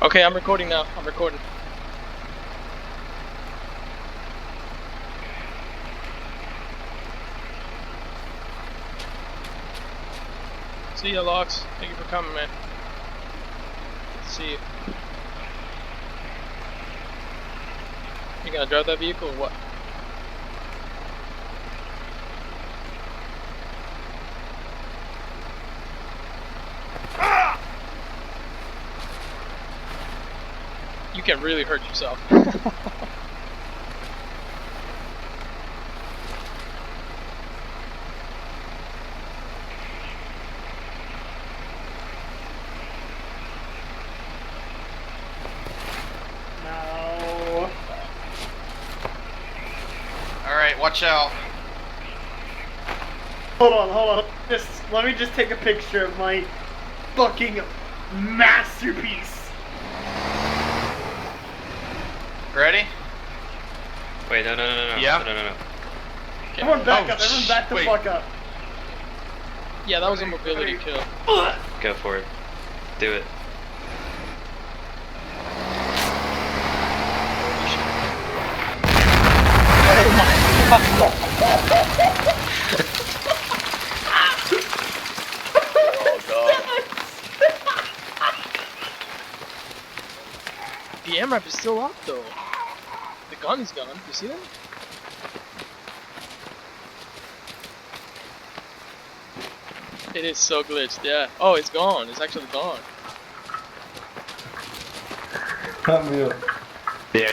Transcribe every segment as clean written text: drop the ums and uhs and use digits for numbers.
Okay, I'm recording now. I'm recording. See ya, Lox. Thank you for coming, man. Good to see you. You gonna drive that vehicle or what? You can really hurt yourself. No. Alright, watch out. Hold on. Let me just take a picture of my fucking masterpiece. Ready? Wait, no. Yeah? No. Okay. Everyone back Oh, up. Everyone back the wait. fuck up. Yeah, that was a mobility kill. Go for it. Do it. The AMRAP is still up though. The gun is gone. You see that? It is so glitched, yeah. Oh, it's gone. It's actually gone. Help me up. Yeah.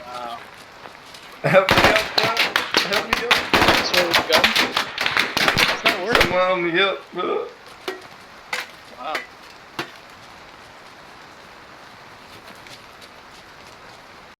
Wow. Help me up, bro. Help me up. That's right with the gun. It's not working. Someone help me up, bro.